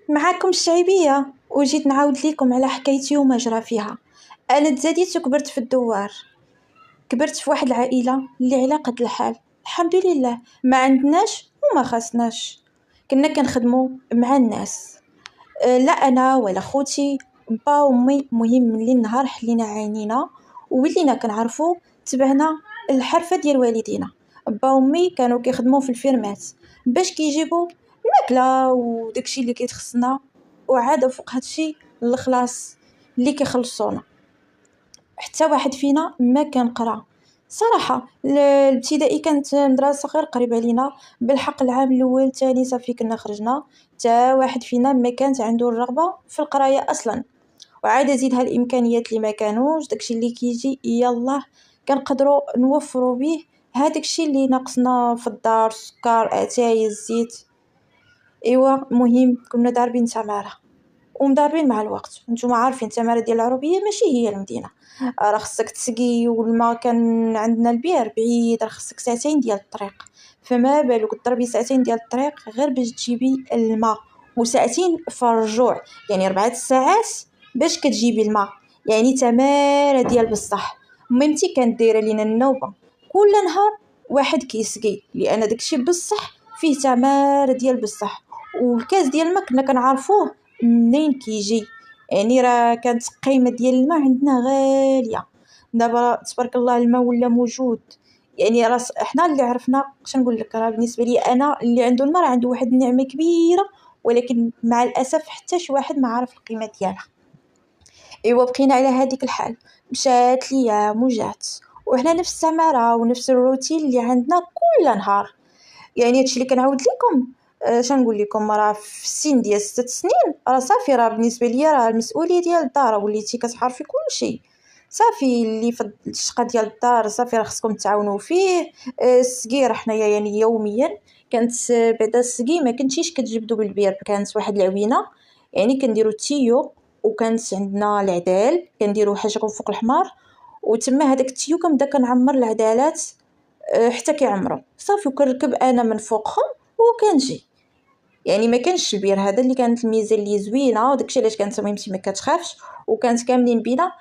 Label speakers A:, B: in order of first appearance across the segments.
A: معاكم الشعيبية، وجيت نعاود لكم على حكايتي وما جرى فيها. انا تزاديت وكبرت في الدوار. كبرت في واحد العائلة اللي على قد الحال، الحمد لله. ما عندناش وما خاصناش، كنا كنخدمو مع الناس. لا انا ولا خوتي، با وامي. مهم من اللي نهار حلينا عينينا وولينا كنعرفو، تبعنا الحرفة ديال والدينا. با وامي كانوا كيخدموا في الفيرمات باش كيجيبوا الماكله وداكشي اللي كيتخصنا، وعاد فوق هادشي الخلاص اللي كيخلصونا. حتى واحد فينا ما كان قرا صراحه. الابتدائي كانت مدرسه غير قريبه علينا، بالحق العام الاول الثاني صافي كنا خرجنا. حتى واحد فينا ما كانت عنده الرغبه في القرايه اصلا، وعاد زيدها الامكانيات اللي ما كانوش داكشي اللي كيجي يلا كنقدروا نوفروا به. هذاك الشيء اللي ناقصنا في الدار، السكر، اتاي، الزيت. ايوا مهم كنا ضاربين تماره ومضاربين مع الوقت. نتوما عارفين التماره ديال العروبيه ماشي هي المدينه، راه خصك تسقي، والما كان عندنا البير بعيد، راه خصك ساعتين ديال الطريق. فما بالك تضربي ساعتين ديال الطريق غير باش تجيبي الماء، وساعتين في الرجوع، يعني 4 ساعات باش كتجيبي الماء. يعني تماره ديال بصح. ميمتي كانت دايره لينا النوبه كل نهار واحد كيسقي، لان داكشي بصح فيه تماره ديال بصح. والكاس ديال الماء كنا كنعرفوه منين كيجي، يعني راه كانت قيمه ديال الماء عندنا غاليه. دابا تبارك الله الماء ولا موجود، يعني راس احنا اللي عرفنا. اش نقول لك، راه بالنسبه لي انا اللي عنده الماء راه عنده واحد النعمه كبيره، ولكن مع الاسف حتى شي واحد ما عارف القيمه ديالها. ايوا بقينا على هذيك الحال، مشات ليام وجات، وحنا نفس السمره ونفس الروتين اللي عندنا كل نهار. يعني هادشي اللي كنعاود لكم. شنقول لكم، راه في السن ديال 6 سنين راه صافي، راه بالنسبه ليا راه المسؤوليه ديال الدار، وليتي كتعرفي كل شيء. صافي اللي في الشقه ديال الدار صافي راه خصكم تعاونوا فيه. السقي راه حنايا يعني يوميا كانت. بعدا السقي ما كنتيش كتجبدوا بالبير، كانت واحد العوينه، يعني كنديروا التيو، وكانت عندنا العدال كنديروا حاجه فوق الحمار، وتما هذاك التيو كنبدا كنعمر العدالات حتى كيعمروا صافي، وكنركب انا من فوقهم وكنجي. يعني ما كانش البير هذا اللي كانت الميزه اللي زوينه، وداكشي علاش كانت ميمتي ما كتخافش، وكانت كاملين بينا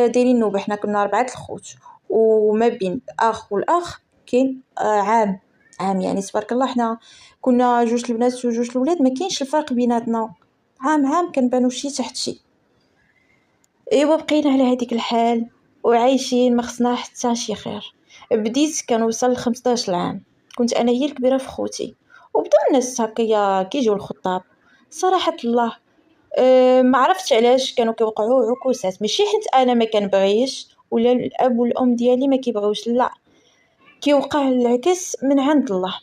A: دايرين نوبه. حنا كنا 4 الخوت، وما بين الاخ والاخ كاين عام يعني تبارك الله. حنا كنا 2 البنات وجوج الولاد، ما كاينش الفرق بيناتنا. عام كنبانو شي تحت شي. ايوا بقينا على هذيك الحال وعايشين، ما خصنا حتى شي خير. بديت كنوصل ل 15 عام، كنت انا هي الكبيره في خوتي، وبداو الناس هكايا كيجيو الخطاب. صراحه الله، ما عرفتش علاش كانوا كيوقعوا عكوسات، ماشي حيت انا ما كنبغيش ولا الاب والام ديالي ما كيبغيوش، لا، كيوقع العكس من عند الله.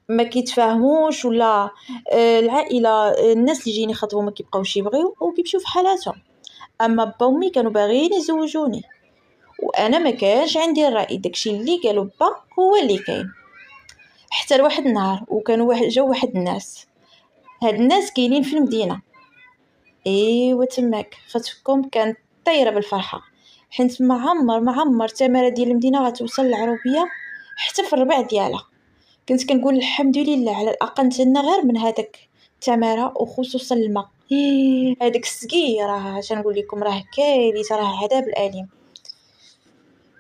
A: ما كيتفاهموش، ولا العائله، الناس اللي جايين يخطبوا ما كيبقاوش يبغيو وكيمشيو في حالاتهم. اما با ومي كانوا باغيين يزوجوني، وانا ما كانش عندي الراي، داكشي اللي قالوا با هو اللي كاين. حتى لواحد النهار وكانوا جاو واحد الناس، هاد الناس كاينين في المدينه. ايوا تماك ختكم كانت طايره بالفرحه، حيت ما عمر التماره ديال المدينه غتوصل للعروبيه حتى في الربع ديالها. كنت كنقول الحمد لله على الاقل تنا غير من هذاك التماره، وخصوصا الماء. هذاك السقي راه شنقول لكم، راه كارثه، راه عذاب الاليم.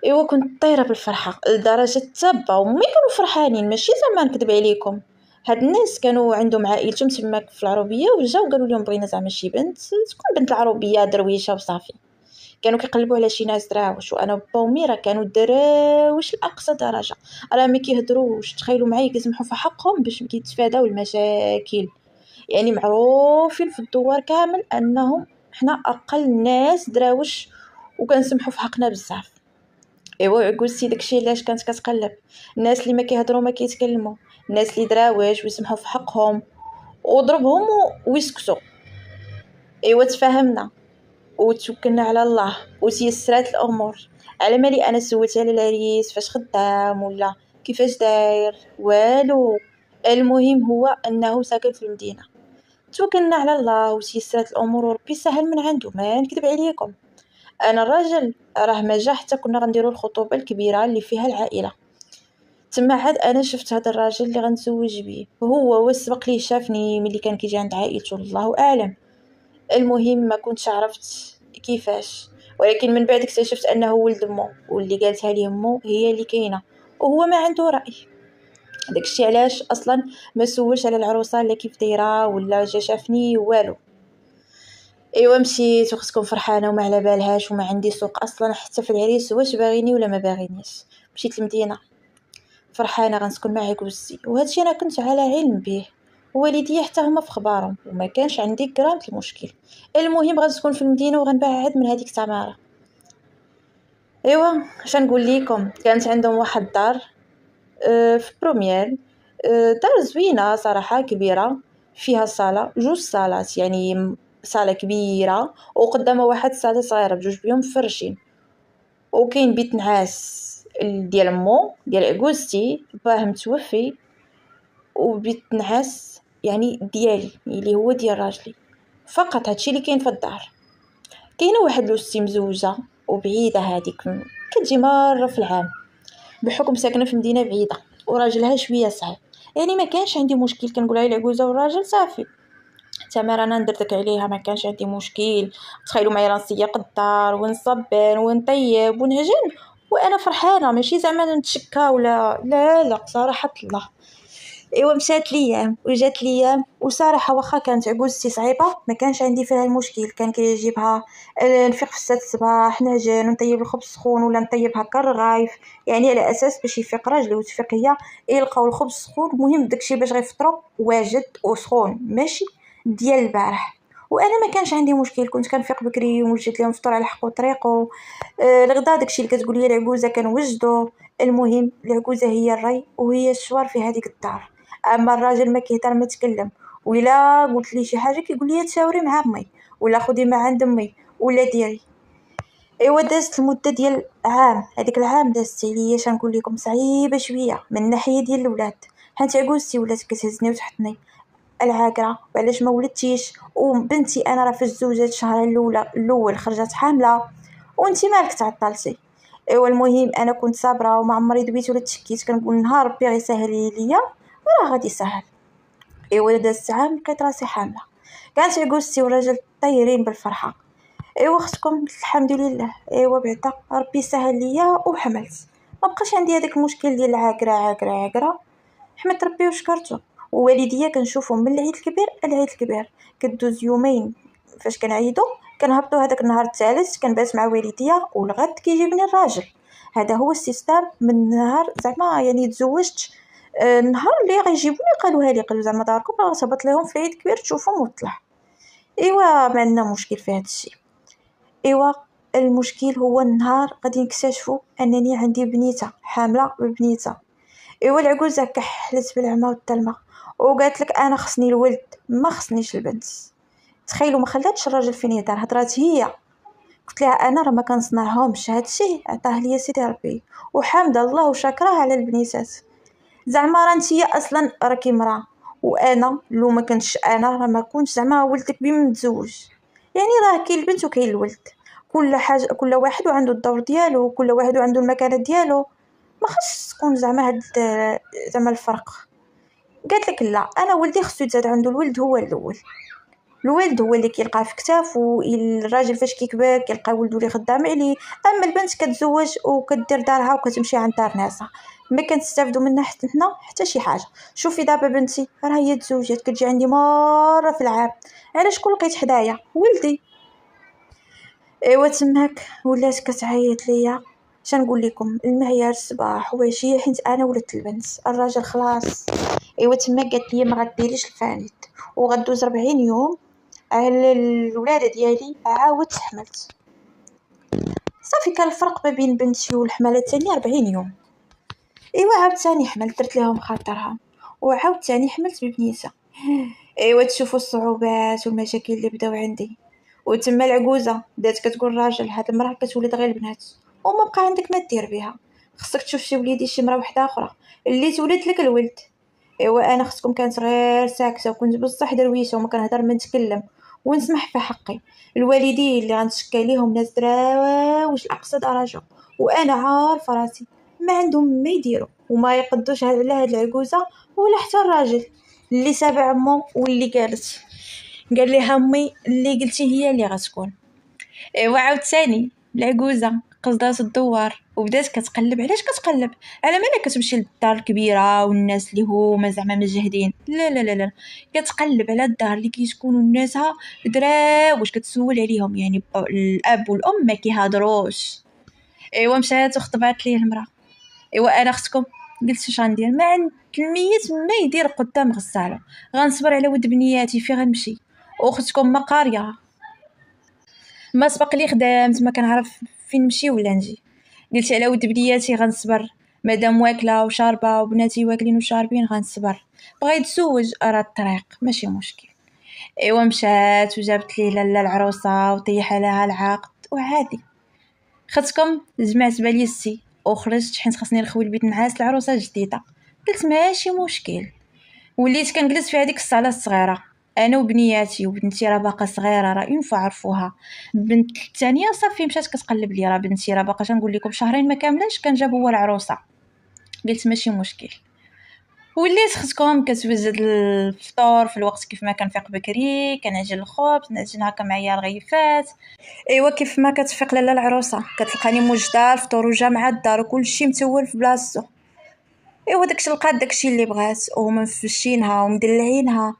A: ايوا كنت طايره بالفرحه لدرجه تابا ومي كانوا فرحانين، ماشي زعما نكذب عليكم. هاد الناس كانوا عندهم عائلتهم تماك في العروبيه، وجاو قالوا لهم بغينا زعما شي بنت تكون بنت العروبيه درويشه وصافي. كانوا كيقلبوا على شي ناس دراوش، وانا با ومي راه كانوا دراوش لاقصى درجه. راه ما كيهضروش، تخيلوا معايا كيسمحوا في حقهم باش كيتفاداو المشاكل. يعني معروفين في الدوار كامل انهم حنا اقل ناس دراوش، وكنسمحوا في حقنا بزاف. ايوا قلتي داكشي علاش كانت كتقلب. الناس اللي ما كيهضروا ما كيتكلموا، الناس اللي دراوش ويسمحوا في حقهم وضربهم ويسكتوا. ايوا تفاهمنا وتوكلنا على الله وتيسرات الامور. على مالي انا سولت على العريس فاش خدام ولا كيفاش داير، والو. المهم هو انه ساكن في المدينه. توكلنا على الله وتيسرات الامور، وربي سهل من عنده، ما نكذب عليكم. انا الراجل راه ما جا حتى كنا غنديروا الخطوبه الكبيره اللي فيها العائله. تما عاد انا شفت هذا الراجل اللي غنتزوج بيه، هو سبق ليه شافني ملي كان كيجي عند عائلته الله اعلم. المهم ما كنتش عرفت كيفاش، ولكن من بعد اكتشفت انه ولد مو، واللي قالتها ليه مو هي اللي كاينه، وهو ما عنده راي. داكشي علاش اصلا ما سولش على العروسه لا كيف دايره ولا جا شافني والو. ايوا مشيت وختكم فرحانه وما على بالهاش، وما عندي سوق اصلا حتى في العريس واش باغيني ولا ما باغينيش. مشيت للمدينه فرحانه غنسكن مع عكوزتي، وهادشي انا كنت على علم به، والدي حتى هما في خبارهم، وما كانش عندي غرامه المشكل. المهم غنسكن في المدينه وغنبعد من هذيك التماره. ايوا اش نقول لكم، كانت عندهم واحد الدار في بروميال. دار زوينه صراحه كبيره، فيها صاله جوج صالات، يعني صاله كبيره وقدامها واحد صاله صغيره بجوج بيهم مفرشين. وكاين بيت نعاس ديال مو ديال عكوزتي باه متوفي، وبيت نعاس يعني ديالي اللي هو ديال راجلي. فقط هادشي اللي كاين في الدار. كاينه واحد لوستي مزوجه وبعيده، هذيك كتجي مره في العام، بحكم ساكنه في مدينه بعيده وراجلها شويه صعيب. يعني ما كانش عندي مشكل، كنقولها العجوزه والراجل صافي تمام انا ندردك عليها، ما كانش عندي مشكل. تخيلوا معايا راسيق الدار ونصبن ونطيب ونعجن وانا فرحانه، ماشي زعما نتشكى ولا لا صراحه الله. ايوا مشات ليام وجات ليام، وصراحه واخا كانت عجوزتي صعيبه ما كانش عندي فيها المشكل. كان كيجيبها نفيق في 6 الصباح نعجن ونطيب الخبز سخون ولا نطيب هكا الرغايف، يعني على اساس باش يفيق راجلي وتفيق هي يلقاو الخبز سخون. المهم داكشي باش غيفطروا واجد وسخون ماشي ديال البارح. وانا ما كانش عندي مشكل، كنت كنفيق بكري ونوجد لهم الفطور على حق وطريقه. الغدا داكشي اللي كتقول لي العجوزه كنوجدو. المهم العجوزه هي الري وهي الشوار في هذيك الدار، اما الراجل ما كيهضر ما تكلم. ولا قلت لي شي حاجه كيقول لي تشاوري مع امي ولا خدي مع عند امي ولا ديري. ايوا دازت المده ديال عام، هذيك العام دازت عليا شنقول لكم صعيبه شويه من الناحيه ديال الاولاد، حيت عجوزتي ولات كتهزني وتحطني العاقره وعلاش ما ولدتيش، وبنتي انا راه في الزوجات الشهر الاول خرجت حامله وانتي مالك تعطلتي. ايوا المهم انا كنت صابره وما عمري دويت ولا تشكيت، كنقول نهار ربي غيسهل ليا وراه غادي يسهل. ايوا دازت عام لقيت راسي حامله، كانت عكوزتي والراجل طايرين بالفرحه. ايوا اختكم الحمد لله، ايوا بعدا ربي سهل ليا وحملت. ما بقاش عندي هذاك المشكل ديال العاقره. حمدت ربي وشكرته. ووالديا كنشوفهم من العيد الكبير العيد الكبير، كدوز يومين فاش كنعيدو كنهبطوا هذاك النهار الثالث كنبات مع والديا، والغد كيجيبني الراجل. هذا هو السيستم من نهار زعما يعني تزوجت. النهار اللي غيجيبوني قالوها لي، قالوا زعما داركم راه صبت لهم في العيد الكبير تشوفهم وطلع. ايوا ما عندنا مشكل في هذا الشيء. ايوا المشكل هو النهار غادي نكتشفوا انني عندي بنيته حامله ببنيته. ايوا العجوزه كحلت بالعمى والظلمه وقالت لك انا خصني الولد ما خصنيش البنت. تخيلوا ما خلاتش الراجل فين يدار، هضرات هي. قلت لها انا راه ما كنصنعهمش، هادشي عطاه ليا سيدي ربي وحمد الله وشكراه على البنيتات. زعما راه نتيا اصلا راكي مراه، وانا لو ما كنتش انا راه ما كنتش زعما ولدك بي متزوج. يعني راه كاين البنت وكاين الولد، كل حاجه كل واحد عنده الدور ديالو، كل واحد عنده المكانه ديالو. ما خصش تكون زعما هاد زعما الفرق. قالت لك لا انا ولدي خصو يتزاد عنده الولد هو الاول. الولد هو اللي كيلقاه في كتافو، الراجل فاش كيكبر كيلقى ولدو اللي خدام عليه. اما البنت كتزوج وكدير دارها وكتمشي عند دار ناسها، ما كنستافدوا منها حتى حنا حتى شي حاجه. شوفي دابا بنتي راه هي تزوجات كتجي عندي مره في العام، علاش كون لقيت حدايا ولدي. ايوا تماك ولات كتعيط ليا. شنقول لكم المعيار صباح وعشيه حيت انا ولدت البنت، الراجل خلاص. ايوا تما قالت لي ما غديريش الفانيت وغدوز 40 يوم على الولاده ديالي عاودت حملت. صافي كان الفرق ما بين بنتي والحماله الثانيه 40 يوم. ايوا عاود ثاني حملت درت لهم خاطرها وعاود ثاني حملت ببنيته. ايوا تشوفوا الصعوبات والمشاكل اللي بداو عندي. وتما العجوزه بدات كتقول راجل هاد المراه كتولد غير البنات وما بقى عندك ما دير بها، خصك تشوف شي وليدي شي مراه وحده اخرى اللي تولد لك الولد. ايوا انا خصكم كانت غير ساكته وكنت بصح درويشه وما كنهضر ما نتكلم ونسمح في حقي. الوالدين اللي غنتشكى ليهم ناس دراوش لاقصى درجه، وانا عارفه راسي ما عندهم ما يديروا وما يقدوش على هاد العجوزه ولا حتى الراجل اللي سابع امه واللي قال لها امي اللي قلتي هي اللي غتكون. ايوا عاوتاني العجوزه قصدات الدوار وبدات كتقلب. علاش كتقلب؟ على مالها كتمشي للدار الكبيره والناس اللي هما زعما مجهدين؟ لا لا لا لا، كتقلب على الدار اللي كيسكنوا ناسها دراوش، كتسول عليهم يعني الاب والام ما كيهضروش. ايوا مشات وخطبات ليه المراه. ايوا انا اختكم قلت اش غندير؟ ما عند الميت ما يدير قدام غساله، غنصبر على ود بنياتي فين غنمشي؟ واختكم ما قاريه، ما سبق لي خدامت ما كنعرف فين نمشي ولا نجي. قلت على ود بنياتي غنصبر، مادام واكله وشاربه وبناتي واكلين وشاربين غنصبر. بغا يتزوج راه الطريق ماشي مشكل. ايوا مشات وجابت ليه لاله العروسه وطيح لها العقد وعادي. خدتكم جمعت بالي السي وخرجت حيت خاصني نخوي البيت نعاس العروسه الجديده. قلت ماشي مشكل. وليت كنجلس في هذيك الصاله الصغيره انا وبنياتي، وبنتي راه باقا صغيره راه ينفع عرفوها. بنت الثانيه صافي مشات كتقلب لي، راه بنتي راه باقا تنقول لكم شهرين ما كاملاش كان جاب هو العروسه. قلت ماشي مشكل. وليت خصكم كتوجد الفطور في الوقت كيف ما كنفيق بكري، كنعجن الخبز نعجن هكا معايا الرغيفات. ايوا كيف ما كتفيق لاله العروسه كتلقاني موجده الفطور وجامعه الدار وكلشي متول في بلاصتو. ايوا داكشي لقات داكشي اللي بغات وهما مفشينها ومدلعينها،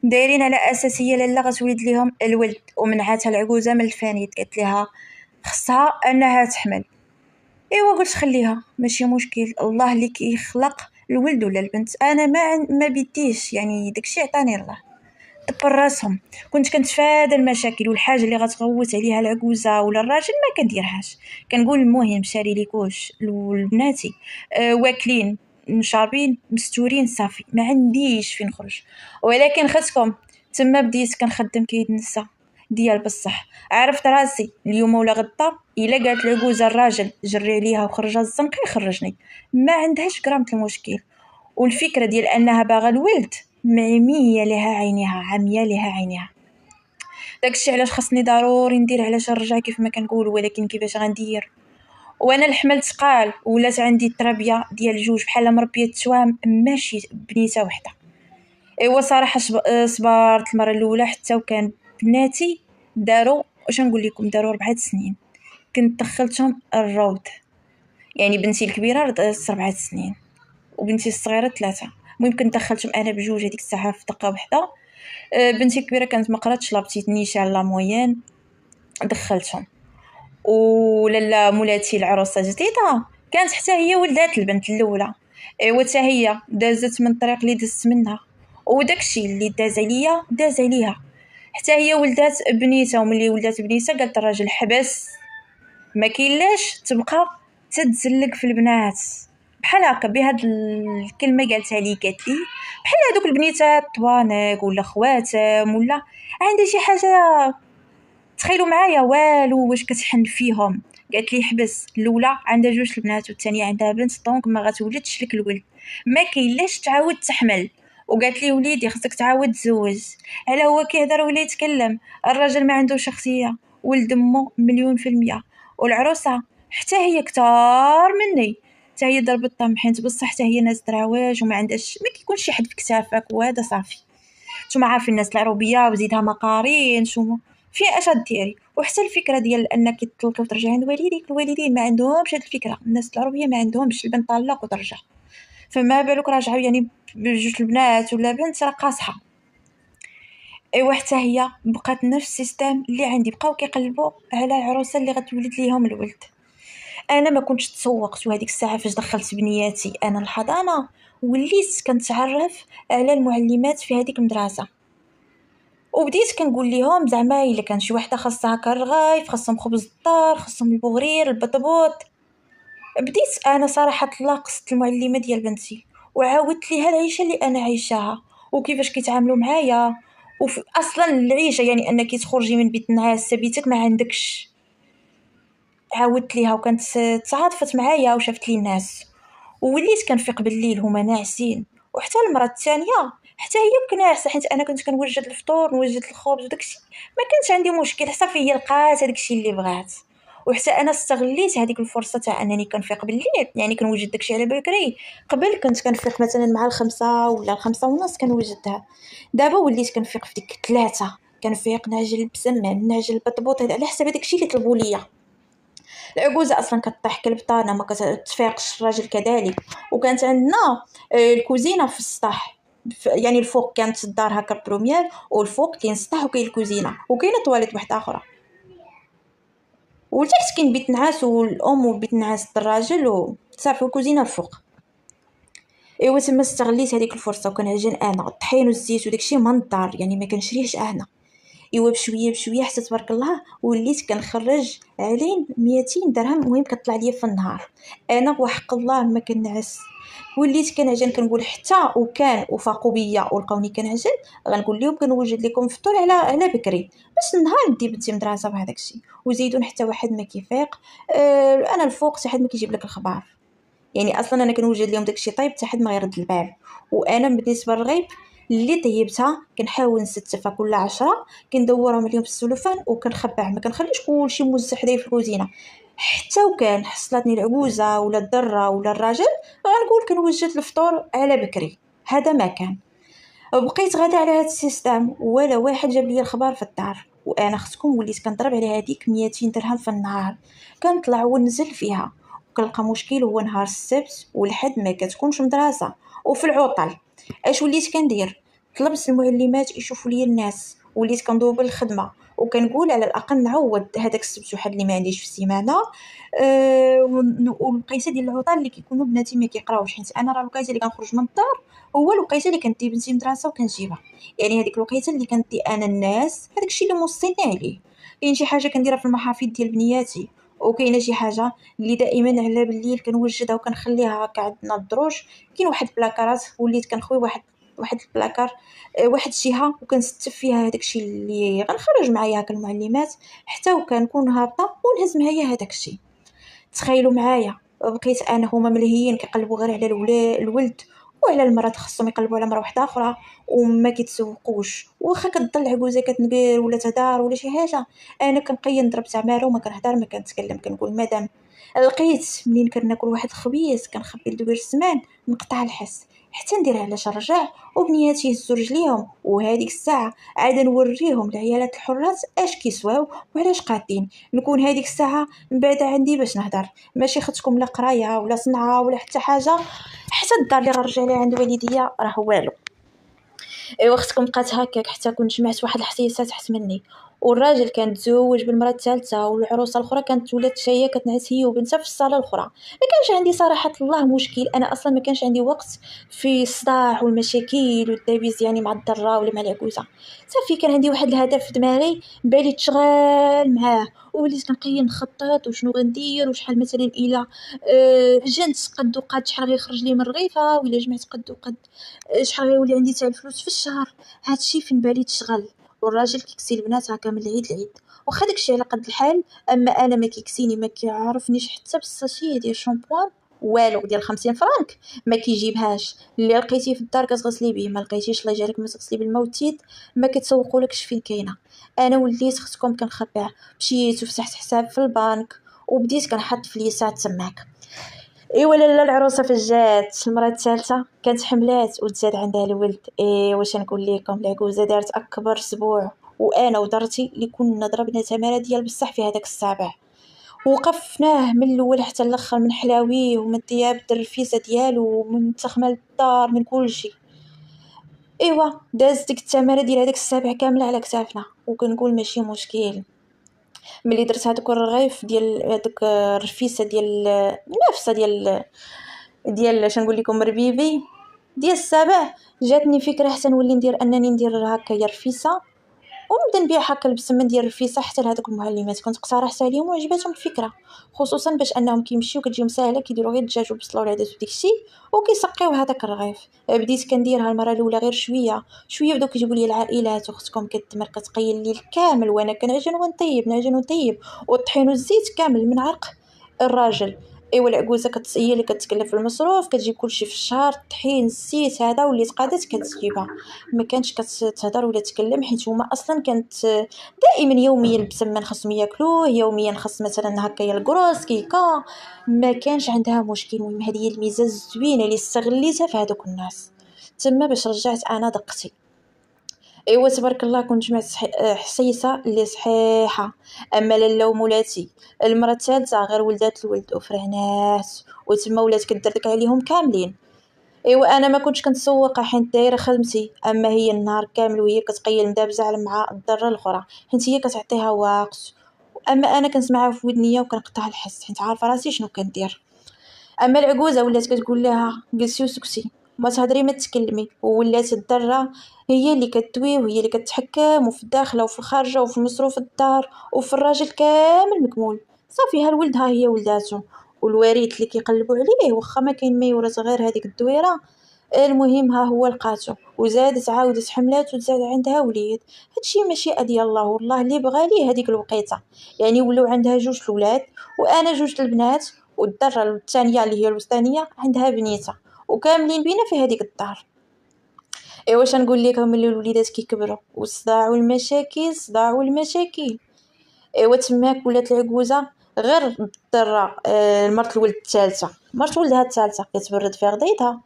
A: دايرين على اساسيه لاله غتولد ليهم الولد. ومنعاتها العجوزه من الفانيت، قالت لها خصها انها تحمل. ايوا قلت خليها ماشي مشكل، الله اللي كيخلق الولد ولا البنت انا ما بديش، يعني داكشي عطاني الله. دبر راسهم. كنت كنتفادى المشاكل والحاجه اللي غتغوت عليها العجوزه ولا الراجل ما كنديرهاش. كنقول المهم شاري لي كوش لبناتي واكلين شاربين مستورين صافي، ما عنديش فين نخرج. ولكن خصكم تما بديت كنخدم كيد النساء ديال بصح. عرفت راسي اليوم ولا غدا الا قالت العجوزه الراجل جري عليها وخرجها الزنقه يخرجني، ما عندهاش غرامه المشكل. والفكره ديال انها باغا الولد معميه لها عينيها، عميا لها عينيها. داكشي علاش خاصني ضروري ندير، علاش نرجع كيف ما كنقول. ولكن كيفاش غندير وانا الحمل ثقال ولات عندي التربيه ديال جوج بحال مربيه توام ماشي بنيته وحده. ايوا صراحه صبرت المره الاولى حتى وكان بناتي داروا واش نقول لكم داروا 4 سنين كنت دخلتهم الروض. يعني بنتي الكبيره 4 سنين وبنتي الصغيره 3. المهم كنت دخلتهم انا بجوج هذيك الساعه في دقه واحده. بنتي الكبيره كانت ما قراتش لا بتيت نيشان لا موين، دخلتهم. ولالا مولاتي العروسه الجديده كانت حتى هي ولدات البنت الاولى. ايوا حتى هي دازت من الطريق اللي دزت منها، وداكشي اللي داز عليا داز عليها. حتى هي ولدات بنيته، وملي ولدات بنيته قالت الراجل حبس ما كاينلاش تبقى تتزلق في البنات. بحال هكا بهاد الكلمه قالتها لي، قالت لي بحال هذوك البنيتات طوانق ولا خواتم ولا عندها شي حاجه. تخيلوا معايا والو واش كتحن فيهم. قالت لي حبس، الاولى عندها جوج البنات والثانيه عندها بنت دونك ما غتولدش لك الولد، ما كاينلاش تعاود تحمل. وقالت لي وليدي خصك تعاود تزوج. على هو كيهضر ولا يتكلم، الراجل ما عنده شخصيه، ولد امه مليون في المية. والعروسه حتى هي كتار مني، حتى هي ضربت الطم حيت بصح حتى هي ناس دراواج وما عندهاش ما كيكونش شي حد في كتافك وهذا صافي. نتوما عارفين الناس العروبيه وزيدها ما قارينش فيها اش ديري. وحتى الفكره ديال انك تطلقي وترجعي عند والديك، الوالدين ما عندهمش هاد الفكره، الناس العربيه ما عندهمش البنت طلق وترجع، فما بالك راجعه يعني بجوج البنات ولا بنت راه قاصحه. ايوا حتى هي بقات نفس السيستم اللي عندي، بقاو كيقلبوا على العروسه اللي غتولد ليهم الولد. انا ما كنتش تسوقت، وهذيك الساعه فاش دخلت بنياتي انا الحضانه وليت كنتعرف على المعلمات في هذيك المدرسه. وبديت كنقول لهم زعما الا كان شي وحده خاصها هكا الرغايف، خاصهم خبز الدار، خاصهم البوغرير البطبوط. بديت انا صراحه تلاقصت المعلمه ديال بنتي وعاودت ليها العيشه اللي انا عايشاها وكيفاش كيتعاملوا معايا. اصلا العيشه يعني انك تخرجي من بيت الناس بيتك ما عندكش. عاودت ليها وكانت تعاطفت معايا وشافت لي الناس، ووليت كنفيق بالليل هما ناعسين. وحتى المراه الثانيه حتى هي كناعسه حيت انا كنت كنوجد الفطور نوجد الخبز وداكشي، ما كانش عندي مشكل. صافي هي لقات هذاكشي اللي بغات وحتى انا استغليت هذيك الفرصه تاع انني كنفيق بالليل، يعني كنوجد داكشي على بكري. قبل كنت كنفيق مثلا مع الخمسة ولا الخمسة ونص كنوجدها، دابا وليت كنفيق في ديك 3، كنفيق نعجل بسمان نعجل بطبوط على حسب داكشي اللي طلبوا ليا. العجوزة أصلا كطيح كالبطانة ما كتفيقش، الراجل كذلك. وكانت عندنا الكوزينة في السطح، يعني الفوق كانت الدار هكا بروميير، والفوق كاين السطح وكاين الكوزينة وكاينه طواليت واحدة أخرى، والتحت كاين بيت نعاس والأم وبيت نعاس الراجل وصافي، والكوزينة الفوق. ايوا تما استغليت هذيك الفرصة وكنعجن أنا الطحين والزيت وداكشي من الدار، يعني ما كنشريهش أنا. ايوا بشويه بشويه حتى تبارك الله وليت كنخرج علين 200 درهم، المهم كطلع ليا في النهار. انا وحق الله ما كنعس، وليت كنعجن كنقول حتى وكان وفاقوا بيا ولقاوني كنعجن غنقول لهم كنوجد لكم فطور على بكري باش النهار ندي بنتي مدرسه بهذاك الشيء. وزيدون حتى واحد ما كيفيق، انا الفوق حتى حد ما كيجيب لك الخبار، يعني اصلا انا كنوجد لهم داكشي طيب حتى حد ما يرد البال. وانا بالنسبه للرغيف اللي طيبتها كنحاول نستفها كل 10، كندورهم عليهم في السلوفان وكنخبعها، ما كنخليش كلشي موزع حدايا في الكوزينه. حتى وكان حصلتني العجوزه ولا الدره ولا الراجل غنقول كنوجد الفطور على بكري. هذا ما كان. بقيت غادا على هذا السيستم ولا واحد جاب لي الخبر في الدار، وانا اختكم وليت كنضرب على هذيك 200 درهم في النهار، كنطلع ونزل فيها. وكنلقى مشكل هو نهار السبت والحد ما كتكونش مدرسه، وفي العطل اش وليت كندير؟ طلبت المعلمات يشوفوا لي الناس، وليت كندوبل الخدمه وكنقول على الاقل نعوض هذاك السبت وحد اللي ما عنديش في السيمانه. والوقيته ديال العطل اللي كيكونوا بناتي ما كيقراوش، حيت انا راه الوقيته اللي كنخرج من الدار هو الوقيته اللي كندي بنتي مدرسه وكنجيبها، يعني هذيك الوقيته اللي كندي انا الناس هذاك الشيء اللي موصيني عليه. كاين شي حاجه كنديرها في المحافظ ديال بنياتي، وكاينه شي حاجه اللي دائما على بالليل كنوجدها وكنخليها هكا عندنا الدروج. كاين واحد البلاكارات وليت كنخوي واحد البلاكار، واحد الجهه وكنستف فيها هذاك الشيء اللي غنخرج معايا هكا المعلمات، حتى وكنكون هابطه ونهز معايا هذاك الشيء. تخيلوا معايا بقيت انا هما ملهيين كيقلبوا غير على الولد وعلى المراه، خصهم يقلبوا على مراه واحده اخرى وما كيتسوقوش. واخا كتضل عجوزه كتنقر ولا تدار ولا شي حاجه، انا كنبقى نضرب تماره وما كنهضر ما كنتكلم، كنقول مادام لقيت منين كناكل واحد الخبيز كنخبي لدوير السمان نقطع الحس حتى نديرها على شرجع، وبنياتي يهزوا رجليهم، وهذيك الساعه عاد نوريهم العيالات الحرات اش كيسواو وعلاش قادين. نكون هذيك الساعه من بعد عندي باش نهضر، ماشي خدتكم لا قرايه ولا صنعه ولا حتى حاجه. حتى الدار اللي غنرجع ليها عند والديا راه والو. ايوا اختكم بقات هكاك حتى كنت جمعت واحد الحسيسه تحت مني، والراجل كان تزوج بالمراه الثالثه، والعروسه الاخرى كانت ولات شايه كتنعس هي وبنتها في الصاله الاخرى. ما كانش عندي صراحه الله مشكل، انا اصلا ما كانش عندي وقت في الصداع والمشاكل والدبيز يعني مع الضره ولا مع العكوزه. صافي كان عندي واحد الهدف في دماغي بالي تشغال معاه، وليت كنقي نخطط وشنو غندير وشحال مثلا الى عجنت قد وقد شحال غيخرج لي من الرغيفه، ولا جمعت قد وقد شحال غيولي عندي تاع الفلوس في الشهر. هادشي فين بالي تشغل. والراجل كيكسي البنات هكا من العيد لعيد، واخا داكشي على قد الحال. اما انا ما كيكسيني ما كيعرفنيش حتى بالساشيه ديال الشامبوان والو ديال 50 فرانك ما كيجيبهاش. اللي لقيتيه في الدار كتغسلي به، ما لقيتيش الله يجارك ما تغسلي بالموتيد ما كتسوقولكش فين كاينه. انا وليت اختكم كنخبع، مشيت وفتحت حساب في البنك وبديت كنحط فليسات تماك. ايوا لالا العروسه فجات المراه الثالثه كانت حملات وتزاد عندها الولد. واش نقول لكم العجوزه دارت اكبر سبوع، وانا ودرتي اللي كنا ضربنا تماره ديال بصح في هذاك السابع، وقفناه من الاول حتى الاخر من حلاويه ومن طياب الرفيسه ديالو ومن تخمه الدار من كل شيء. ايوا دازت ديك التماره ديال هذاك السابع كامله على كتافنا، وكنقول ماشي مشكل. ملي درت هذوك الرغيف ديال هذوك الرفيسه ديال نفسه ديال اش نقول لكم ربيبي ديال السبع، جاتني فكره حتى نولي ندير انني ندير هكا يا رفيسه ونبدا نبيع هكا البسمه ديال الرفيسه حتى لهذوك المعلمات. كنت اقترحت عليهم وعجبتهم الفكره، خصوصا باش انهم كيمشيو كتجيهم ساهله كيديروا غير الدجاج والبصله والعدس وداكشي وكيسقيو هذاك الرغيف. بديت كنديرها المره الاولى غير شويه شويه، بداو كيجيبوا لي العائلات اختكم كتمر كتقي الليل كامل وانا كنعجن ونطيب نعجن ونطيب، والطحين والزيت كامل من عرق الراجل. ايوا العكوزه هي اللي كتكلف في المصروف، كتجيب كلشي في الشهر، الطحين الزيت هذا وليت قادت كتجيبها، ما كانش كتهضر ولا تكلم، حيت هما اصلا كانت دائما يوميا بسمان خصهم ياكلوه، يوميا خص مثلا هكايا الكروس كيكه، ما كانش عندها مشكل. المهم هذه هي الميزه الزوينه اللي استغليتها في هذوك الناس تما باش رجعت انا دقتي. ايوا تبارك الله كنت جمعت حصيصه اللي صحيحه. اما لالا ومولاتي المره الثالثه غير ولدات الولد وفرعنات وتما ولات كدردك عليهم كاملين. ايوا انا ما كنتش كنتسوق حيت دايره خدمتي، اما هي النهار كامل وهي كتقيل مدابزه مع الضره الاخرى حيت هي كتعطيها وقت. اما انا كنسمعها في ودنيا وكنقطع الحس حيت عارفه راسي شنو كندير. اما العجوزه ولات كتقول لها جلسي وسكتي ما تهضري ما تكلمي، وولات الدره هي اللي كتوي وهي اللي كتحكم وفي الداخله وفي الخارجه وفي مصروف الدار وفي الراجل كامل مكمول. صافي ها الولد ها هي ولداتو والوريث اللي كيقلبوا عليه واخا ما كاين ما يورث غير هذيك الدويره. المهم ها هو لقاتو وزادت عاودت حملات وتزاد عندها وليد. هادشي ماشي ديال الله، والله اللي بغى ليه هذيك الوقيته. يعني ولاو عندها جوج الاولاد وانا جوج البنات، والدره الثانيه اللي هي الوسطانيه عندها بنيته وكاملين بينا في هذيك الدار. ايوا واش نقول لكم ملي الوليدات كيكبروا والصداع والمشاكل صداع والمشاكل. ايوا تماك ولات العجوزه غير الدره مرت الولد الثالثه مرت ولدها الثالثه كتبرد في رضيتها،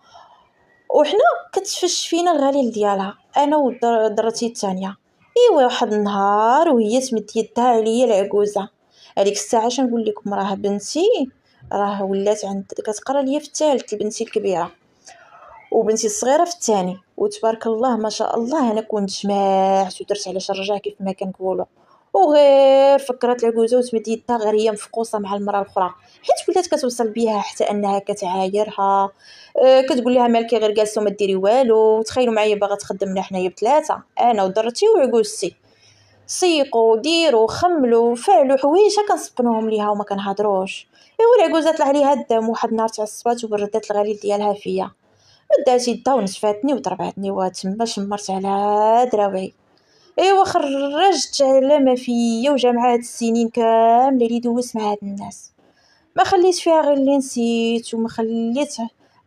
A: وحنا كتفش فينا الغليل ديالها انا ودرتي الثانيه. ايوا واحد النهار وهي تمد يدها عليا العجوزه، هذيك الساعه شنقول لكم راه بنتي راه ولات عند كتقرا ليا في الثالث، بنتي الكبيره وبنتي الصغيره في الثاني، وتبارك الله ما شاء الله انا كنت جمعت ودرت على شرجه كيف ما كنقولوا. وغير فكرت العجوزه وتمد يدها غير هي مفقوصه مع المراه الاخرى حيت ولات كتوصل بها حتى انها كتعايرها. كتقول لها مالكي غير جالسه وما ديري والو. تخيلوا معايا باغا تخدمنا حنايا بثلاثه انا ودرتي وعجوزتي، سيقوا ديروا خملوا فعلوا حوايج كنسبنوهم ليها وما كنهضروش. ايوا العجوزه طلع ليها الدم واحد النهار تعصبات وبردات الغليل ديالها فيا، مدات يدها ونشفاتني وضرباتني وتما شمرت على دراوعي. ايوا خرجت على ما فيا وجا هاد السنين كامله اللي دوزت مع هاد الناس ما خليت فيها غير اللي نسيت وما خليت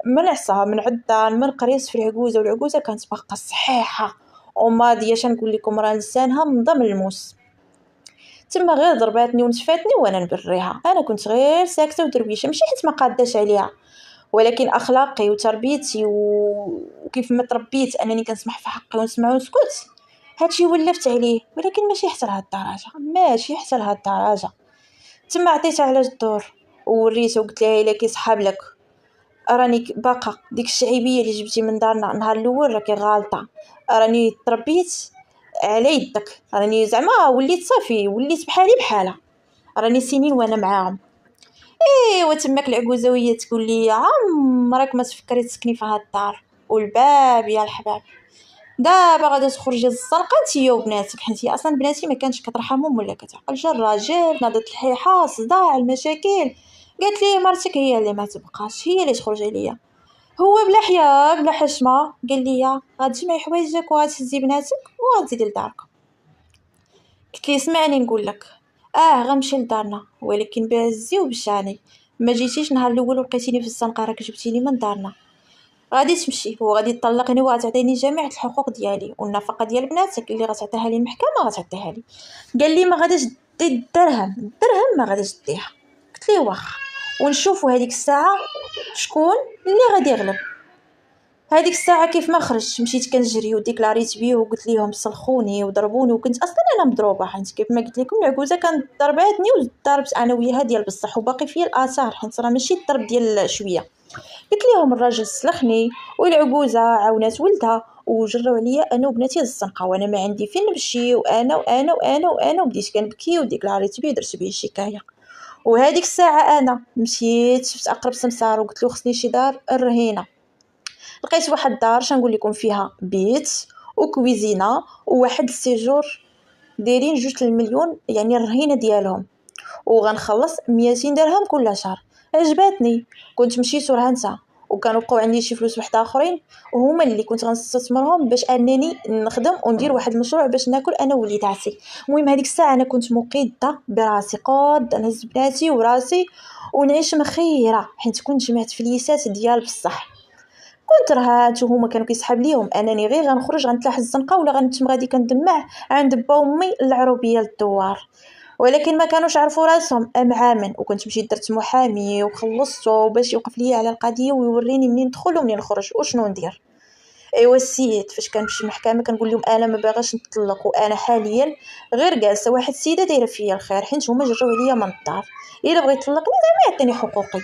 A: من عصا من عدان من قريص في العجوزه، والعجوزه كانت باقا صحيحه وماضيه نقول لكم راه لسانها منضم الموس. تما غير ضرباتني ونشفاتني وانا نبريها، انا كنت غير ساكته ودرويشه ماشي حيت ما قاداش عليها، ولكن اخلاقي وتربيتي وكيف ما تربيت انني كنسمح في حقي ونسمع ونسكت هادشي ولفت عليه. ولكن ماشي حتى لهاد الدرجه ماشي حتى لهاد الدرجه. تما عطيتها على الدور ووريته وقلت لها الا كيصحاب لك راني باقا ديك الشعيبيه اللي جبتي من دارنا النهار الاول راكي غالطه، راني تربيت على يدك، راني زعما وليت صافي وليت بحالي بحالها، راني سنين وانا معاهم. ايوا تماك العجوزه وهي تقول لي عمرك ما تفكري تسكني في هاد الدار والباب يا الحباب، دابا غادا تخرجي للزنقه نتيا وبناتك، حيت هي اصلا بناتي ما كانتش كترحمهم ولا كتعقل جا الراجل ناضت الحيحه صداع المشاكل. قالت لي مرتك هي اللي ما تبقاش هي اللي تخرج عليا. هو بلا حياء بلا حشمه قال لي غتجمعي حوايجك وغتهزي بناتك وغتزيدي لدارك. قلت لي اسمعني نقول لك غنمشي لدارنا ولكن بعزي وبشاني، ما جيتيش نهار الاول ولقيتيني في الزنقه راك جبتيني من دارنا، غادي تمشي وغادي تطلقني وغتعطيني جميع الحقوق ديالي والنفقه ديال بناتك اللي غتعطيها لي المحكمه غتعطيها لي. قال لي ما غاديش دي الدرهم ما غاديش ديها. قلت لي واخا ونشوفوا هذيك الساعه شكون اللي غادي يغلب. هذيك الساعه كيف ما خرجت مشيت كنجري وديكلاريت بيه وقلت ليهم سلخوني وضربوني، وكنت اصلا انا مضروبه حيت كيف ما قلت لكم العكوزه كانت ضرباتني وضربت انا وياها ديال بصح وباقي فيا الاثار حيت راه ماشي الضرب ديال شويه. قلت لهم الراجل سلخني والعجوزه عاونات ولدها وجروا عليا انا وبناتي للزنقه وانا ما عندي فين نمشي وانا وبديت كنبكي وديكلاريت بيه درت بيه الشكايه. وهذيك الساعه انا مشيت شفت اقرب سمسار وقلت له خصني شي دار الرهينه. لقيت واحد الدار شنقول لكم فيها بيت وكويزينه وواحد السيجور دايرين 2 المليون يعني الرهينه ديالهم، وغنخلص 200 درهم كل شهر. عجباتني كنت مشيت ورهنتها وكانوا بقاو عندي شي فلوس واحد اخرين، وهما اللي كنت غنستثمرهم باش انني نخدم وندير واحد المشروع باش ناكل انا ووليداتي. المهم هذيك الساعه انا كنت مقيده براسي، قاده نهز بناتي وراسي ونعيش مخيره، حيت كنت جمعت فليسات ديال بصح. كنت رهات وهما كانوا كيسحاب ليهم انني غير غنخرج غنتلاح الزنقه ولا غنتم غادي كندمع عند با امي العروبيه للدوار. ولكن ما كانوش عرفوا راسهم ام عامن، وكنت مشيت درت محامي وخلصته باش يوقف ليا على القضيه ويوريني منين ندخل ومنين نخرج وشنو ندير. ايوا السيد فاش كنمشي المحكمه كنقول لهم انا ما باغاش نطلق، وانا حاليا غير جالسه واحد السيده دايره فيا الخير، حيت هما جراو عليا من الدار. الا بغيت يطلقني زعما يعطيني حقوقي،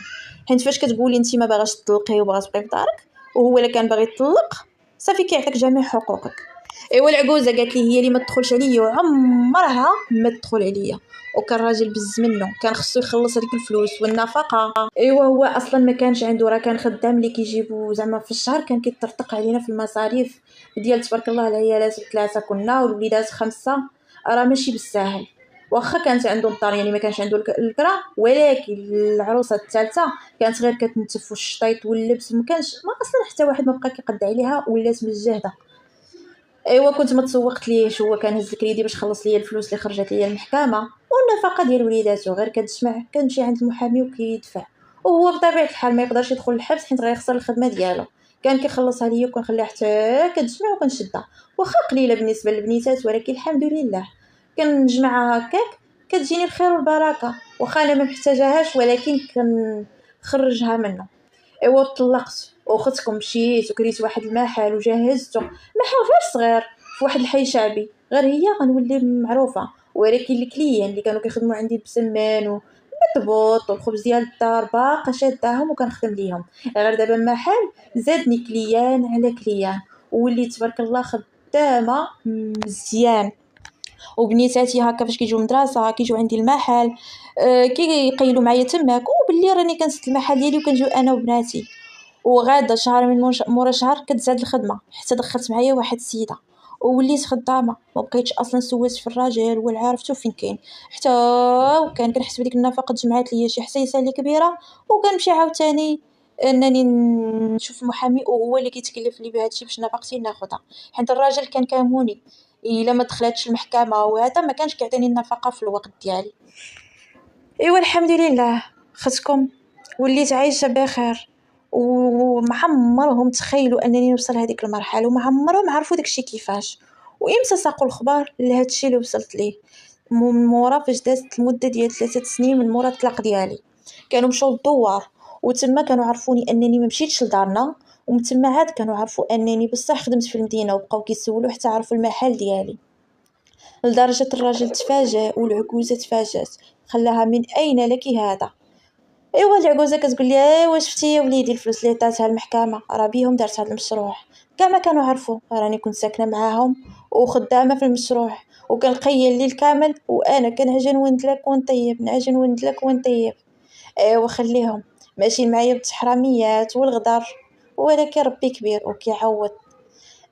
A: حيت فاش كتقولي انت ما باغاش تطلقي وباغا تبقي في دارك وهو الا كان باغي يطلق صافي كيعطيك جميع حقوقك. ايوا العجوزه قالت لي هي اللي ما تدخلش عليا وعمرها ما تدخل عليا، وكان راجل بز منه كان خصو يخلص هذيك الفلوس والنفقه. ايوا هو اصلا ما كانش عنده، راه كان خدام اللي كيجيبو زعما في الشهر كان كيطرطق علينا في المصاريف ديال تبارك الله. العيالات 3 كنا والوليدات 5، راه ماشي بالساهل. واخا كانت عنده الدار يعني ما كانش عنده الكرا، ولكن العروسه الثالثه كانت غير كتنتف والشطيط واللبس، ما كانش ما اصلا حتى واحد ما بقى كيقد عليها ولات مجهده. ايوا كنت ما تسوقت ليش، هو كان هز الكريدي باش خلص ليا الفلوس اللي خرجت ليا المحكمه والنفقه ديال وليداتو، غير كتجمع كنمشي عند المحامي وكيدفع. وهو بطبيعه الحال ما يقدرش يدخل الحبس حيت غيخسر الخدمه ديالو، كان كيخلصها ليا وكنخليها حتى كتجمع وكنشدها. واخا قليله بالنسبه للبنيتات ولكن الحمد لله كنجمعها هكاك كتجيني الخير والبركه، واخا انا ما محتاجاهاش ولكن كنخرجها منه. ايوا طلقت واختكم مشيت وكريت واحد المحل وجهزته، محل غير صغير في واحد الحي شعبي، غير هي غنولي معروفه. ولكن الكليان اللي كانوا كيخدموا عندي بسمان والمطبوط والخبز ديال الدار باقا شاداهم وكنخدم ليهم. غير دابا المحل زادني كليان على كليان، وليت تبارك الله خدامه مزيان. وبنيتاتي هكا فاش كيجيو مدرسه كيجيو عندي المحل كيقيلوا معايا تماك، وباللي راني كنسد المحل ديالي وكنجيو انا وبناتي. وغادا شهر من مورا شهر كتزاد الخدمه حتى دخلت معايا واحد السيده ووليت خدامه، ما بقيتش اصلا سولت في الراجل ولا عرفتو فين كاين حتى. وكان كنحسب ديك النفقه تجمعات ليا شي حسيسه اللي كبيره، وكنمشي عاوتاني انني نشوف محامي وهو اللي كيتكلف لي بهذا الشيء باش نفقتي ناخذها، حيت الراجل كان كاموني الا ما دخلتش المحكمه وهذا ما كانش كيعطيني النفقه في الوقت ديالي. ايوا الحمد لله ختكم وليت عايشه بخير، وما عمرهم تخيلوا انني نوصل هذيك المرحله، وما عمرهم عرفوا داكشي كيفاش وامتى ساقوا الخبر لهذا الشيء اللي وصلت ليه. من مورا فاش دازت المده ديال 3 سنين من مورا الطلاق ديالي كانوا مشاو للدوار، وتما كانوا عرفوني انني ما مشيتش لدارنا، ومن تما عاد كانوا عرفوا انني بصح خدمت في المدينه، وبقاو كيسولوا حتى عرفوا المحل ديالي. لدرجه الراجل تفاجأ والعجوزه تفاجأت، خلاها من اين لك هذا. ايوا العجوزه كتقول لي ايوا شفتي يا وليدي الفلوس اللي عطاتها المحكمه راه بيهم دارت هذا المشروع. كاع ما كانوا عرفوا راني كنت ساكنه معاهم وخدامه في المشروع، وكنقيل الليل كامل وانا كنعجن وندلك ونطيب نعجن وندلك ونطيب. ايوا خليهم ماشي معايا بالتحراميات والغدر، ولكن ربي كبير وكيعوض.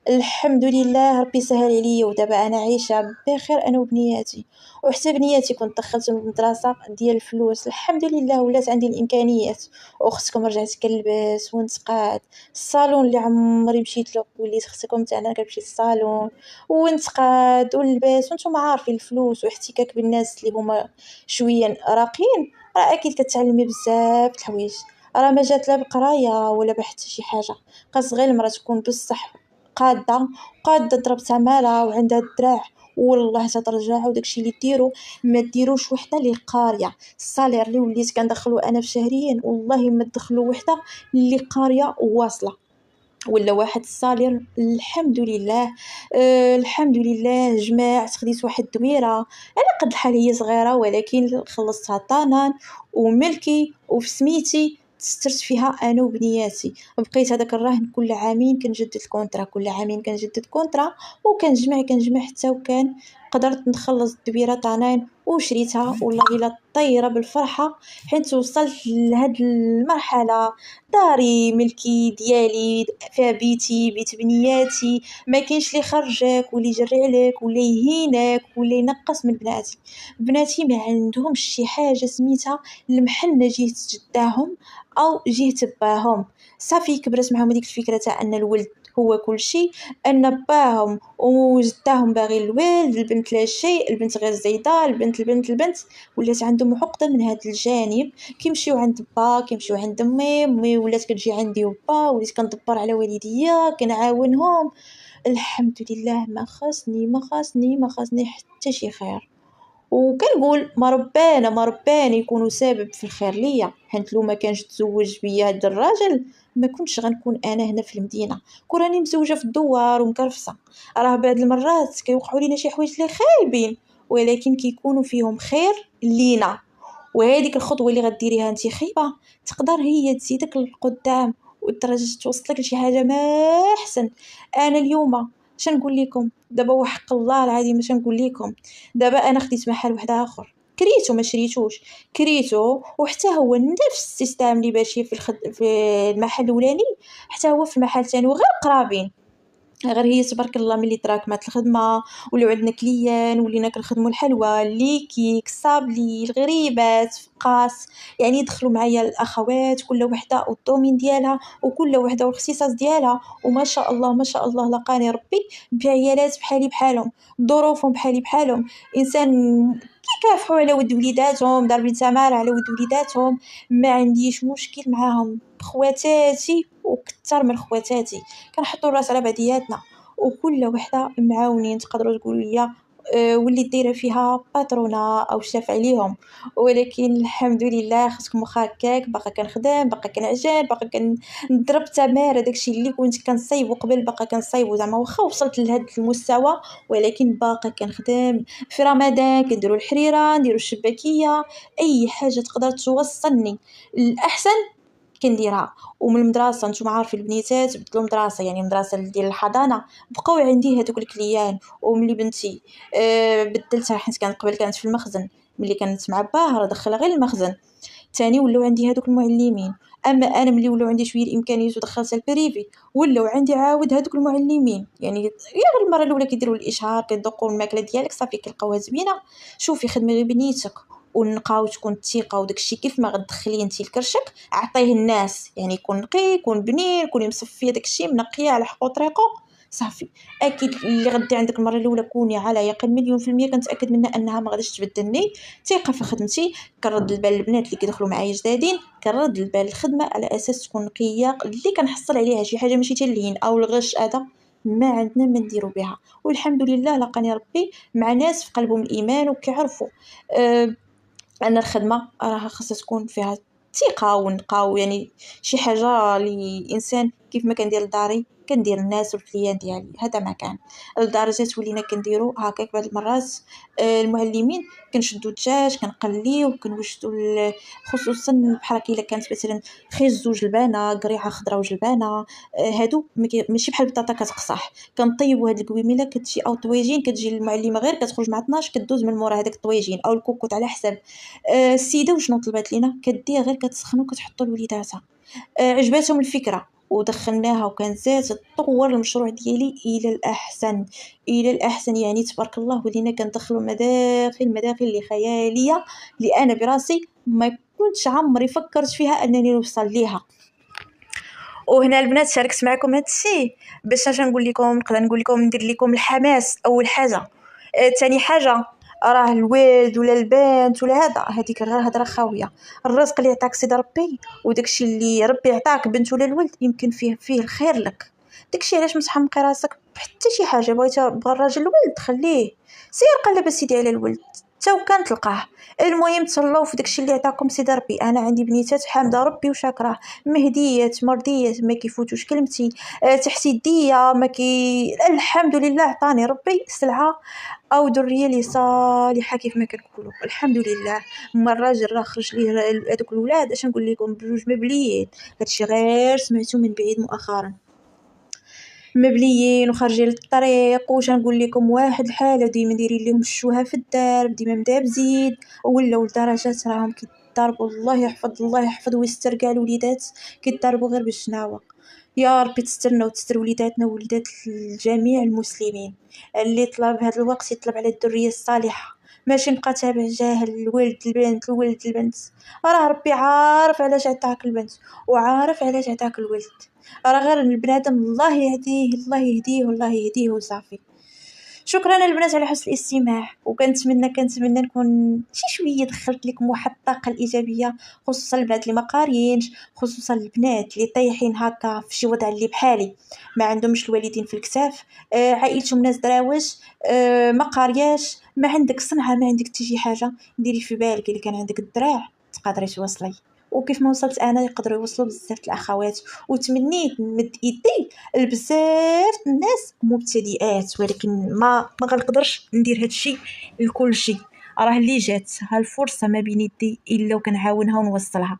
A: الحمد لله ربي سهل عليا، ودابا انا عايشه بخير انا وبنياتي، وحتى بنياتي كنت دخلتهم المدرسه ديال الفلوس الحمد لله ولات عندي الامكانيات. واختكم رجعت كنلبس ونتقاد الصالون اللي عمري مشيت له، وليت اختكم حتى انا كنمشي للصالون ونتقاد ونلبس. وانتم عارفين الفلوس واحتكاك بالناس اللي هما شويه راقيين راه اكيد كتعلمي بزاف د الحوايج. راه ما جات لا بقرايه ولا بحتى شي حاجه، خاص غير المراه تكون بصح قاده قاده ضرب تمارا وعندها الدراع والله تترجع. وداكشي اللي ديرو ما ديروش وحده اللي قاريه. الصالير اللي وليت كندخلو انا في شهريا والله ما دخلو وحده اللي قاريه واصله، ولا واحد الصالير الحمد لله. الحمد لله جمعت خديت واحد الدويره على قد الحال هي صغيره ولكن خلصتها طنان وملكي وفي سميتي، تسترت فيها انا وبنياتي. بقيت هذاك الراهن كل عامين كنجدد الكونطرا، كل عامين كنجدد كونطرا وكنجمع حتى وكان قدرت نخلص الدبيره طنين وشريتها، والله الا طايره بالفرحه حيت وصلت لهاد المرحله. داري ملكي ديالي، فيها بيتي، بيت بنياتي، ما كاينش اللي يخرجك ولا يجري عليك ولا يهينك ولا ينقص من بناتي. بناتي ما عندهمش شي حاجه سميتها المحنه جهه جداهم او جهه باهم. صافي كبرت معاهم هذيك الفكره تاع ان الولد هو كل شيء، ان باهم وجداهم باغي الولد، البنت لا شيء، البنت غير زايده، البنت ولات عندهم عقده من هذا الجانب. كيمشيو عند با، كيمشيو عند امي ولات كتجي عندي وبا، وليت كندبر على والديا كنعاونهم. الحمد لله ما خاصني حتى شي خير. وكنقول ما ربانا يكونوا سبب في الخير ليا، حيت لو ما كانش تزوج بيا هاد الراجل ما كنتش غنكون انا هنا في المدينه، كون راني مزوجه في الدوار ومكرفصه. راه بعض المرات كيوقعوا لينا شي حوايج اللي خايبين ولكن كيكونوا فيهم خير لينا. وهذيك الخطوه اللي غديريها انت خايبه تقدر هي تزيدك للقدام ودرجه توصلك لشي حاجه ما احسن. انا اليوم شنقول لكم دابا وحق الله العظيم، باش نقول لكم دابا انا خديت محل واحد اخر، كريتو ما شريتوش، كريتو وحتى هو نفس السيستم اللي ماشي في المحل الاولاني، حتى هو في المحل الثاني وغير قرابين. غير هي تبارك الله ملي تراكمات الخدمه وليو عندنا كليان ولينا كنخدموا الحلوى لي كيك صابلي الغريبات فقاس. يعني يدخلوا معايا الاخوات كل وحده والدومين ديالها وكل وحده والاختصاص ديالها، وما شاء الله ما شاء الله لقاني ربي بعيالات بحالي بحالهم، ظروفهم بحالي بحالهم. انسان كيكافحوا على ود وليداتهم، ضاربين تمار على ود وليداتهم. ما عنديش مشكل معاهم، خواتاتي وكثر من خواتاتي كنحطوا الراس على بعضياتنا وكل وحده معاونين. تقدروا تقولوا لي واللي دايره فيها باترونه او شاف عليهم، ولكن الحمد لله خصكم واخا هكاك باقا كنخدم، باقا كنعجن، باقا كنضرب تماره. داكشي اللي كنت كنصايبو قبل باقا كنصايبو، زعما واخا وصلت لهذا المستوى ولكن باقا كنخدم. في رمضان كنديروا الحريره، نديروا الشباكيه، اي حاجه تقدر توصلني الاحسن كنديرها. ومن المدرسه نتوما عارفين البنيتات بدلوا مدرسه، يعني مدرسه ديال الحضانه بقاو عندي هذوك الكليان. وملي بنتي بدلتها حيت كانت قبل كانت في المخزن، ملي كانت مع باه راه دخلها غير المخزن تاني ولاو عندي هذوك المعلمين. اما انا ملي ولاو عندي شويه الامكانيات ودخلتها البريفي ولاو عندي عاود هذوك المعلمين. يعني غير المره الاولى كيديروا الاشهار كيدقوا الماكله ديالك صافي كيلقاوها زوينه، شوفي خدمي غير بنيتك ونقاو تكون الثقه وداكشي كيف ما غتدخلي انت الكرشك عطيه الناس، يعني يكون نقي يكون بنين يكون مصفيه داكشي منقيه على حقو طريقو صافي. اكيد اللي غدي عندك المره الاولى كوني على يقين مليون في المية كنتاكد منها انها ما غاديش تبدلني. ثقه في خدمتي، كنرد البال البنات اللي كيدخلوا معايا جدادين، كنرد البال الخدمه على اساس تكون نقيه، اللي كنحصل عليها شي حاجه ماشي تلين او الغش هذا ما عندنا ما نديرو بها. والحمد لله لقاني ربي مع ناس في قلبهم الايمان وكيعرفوا ان الخدمه راه خاصها تكون فيها ثقه ونقاو. يعني شي حاجه للانسان كيف ما كندير لداري كندير الناس والكليان ديالي، هذا ما كان لدرجه ولينا كنديروا هكاك بعض المرات. المعلمين كنشدوا الدجاج كنقليوه كنوجدوا خصوصا بحال كي الا كانت مثلا خيز وجلبانه قريعه خضراء وجلبانه، هادو ماشي بحال البطاطا كتقصح. كنطيبوا هاد القويميله كتجي او طويجين كتجي المعلمه غير كتخرج مع 12 كدوز من مورا هذاك الطويجين او الكوكوط على حسب السيده وشنو طلبات لينا كديها غير كتسخنو كتحطو لوليداتها. عجباتهم الفكره ودخلناها وكان زاد تطور المشروع ديالي الى الاحسن الى الاحسن. يعني تبارك الله ولينا كندخلوا مداخل اللي خياليه اللي انا براسي ما كنتش عمري فكرت فيها انني نوصل ليها. وهنا البنات شاركت معكم هذا الشيء باش اش نقول لكم، نقدر نقول لكم ندير لكم الحماس اول حاجه. تاني حاجه راه الوالد ولا البنت ولا هذيك غير هضره خاويه. الرزق اللي عطاك سيدي ربي وداكشي اللي ربي عطاك بنت ولا الولد يمكن فيه الخير لك. داكشي علاش متحمقي راسك بحتى شي حاجه بغيتي بغى الراجل الولد خليه، سير قلب سيدي على الولد حتى وكان تلقاه. المهم تهلاو في داكشي اللي عطاكم سيدي ربي. انا عندي بنيتات حامده ربي وشاكراه، مهديات مرضيات ما كيفوتوش كلمتي، تحسيديه ما كي الحمد لله عطاني ربي سلعه او ذريه اللي صالحه كيف ما كنقولوا الحمد لله. ما الراجل راه خرج ليه هذوك الولاد اش نقول لكم بجوج مبليين، هادشي غير سمعتو من بعيد مؤخرا. مبليين وخارجين للطريق. واش نقول لكم، واحد الحاله ديما دايرين لهم الشوهه في الدار، ديما مدابزين ولاو لدرجات راهم كيضربوا. الله يحفظ ويستر كاع الوليدات كيضربوا غير بالشناوه. يا ربي تسترنا وتستر وليداتنا ووليدات جميع المسلمين. اللي طلب هذا الوقت يطلب على الذريه الصالحه، ماشي نبقى تابع جاهل. الولد البنت الولد البنت، راه ربي عارف علاش عطاك البنت وعارف علاش عطاك الولد. راه غير البنادم الله يهديه الله يهديه والله يهديه وصافي. شكرا البنات على حسن الاستماع، وكنتمنى نكون شي شويه دخلت لكم واحد الطاقه الايجابيه، خصوصا البنات اللي ما قاريينش، خصوصا البنات اللي طايحين هكا في شي وضع اللي بحالي، ما عندهمش الوالدين في الكتاف، عائلتهم ناس دراوش، ما قارياش، ما عندك صنعه، ما عندك حتى شي حاجه. ديري في بالك اللي كان عندك الدراع تقدري توصلي، وكيف ما وصلت انا يقدروا يوصلوا بزاف الاخوات. وتمنيت نمد ايدي لبزاف الناس مبتدئات، ولكن ما غنقدرش ندير هذا الشيء لكل شيء. راه اللي جات ها الفرصه ما بين يدي الا وكنعاونها ونوصلها.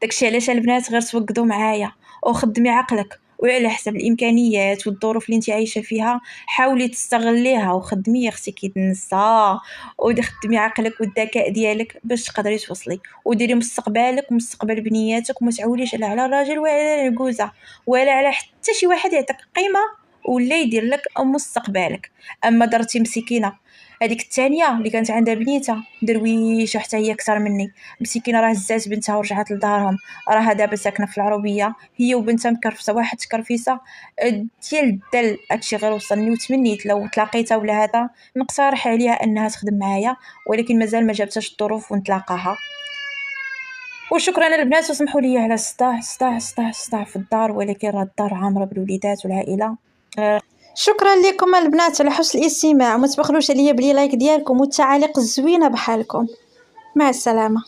A: داكشي علاش البنات غير توقدوا معايا وخدمي عقلك، وعلى حسب الامكانيات والظروف اللي انت عايشه فيها حاولي تستغليها وخدمي يا اختي كيتنسى. وخدمي عقلك والذكاء ديالك باش تقدري توصلي وديري مستقبلك ومستقبل بنياتك، وما تعوليش لا على الراجل ولا على العكوزه ولا على حتى شي واحد يعطيك قيمه ولا يدير لك مستقبلك. اما درتي مسكينه هذيك الثانيه اللي كانت عندها بنيتها درويشه حتى هي اكثر مني، مسكينه راه هزات بنتها ورجعت لدارهم. راها دابا ساكنه في العروبيه هي وبنتها مكرفسه واحد تكرفيسه ديال الدل. هادشي غير وصلني وتمنيت لو تلاقيتها ولا هذا نقترح عليها انها تخدم معايا، ولكن مازال ما جابتش الظروف ونتلاقاها. وشكرا البنات، وسمحوا لي على الصداع في الدار، ولكن راه الدار عامره بالوليدات والعائله. شكرا لكم البنات على حسن الاستماع، وما تبخلوش عليا بلي لايك ديالكم والتعاليق الزوينه بحالكم. مع السلامه.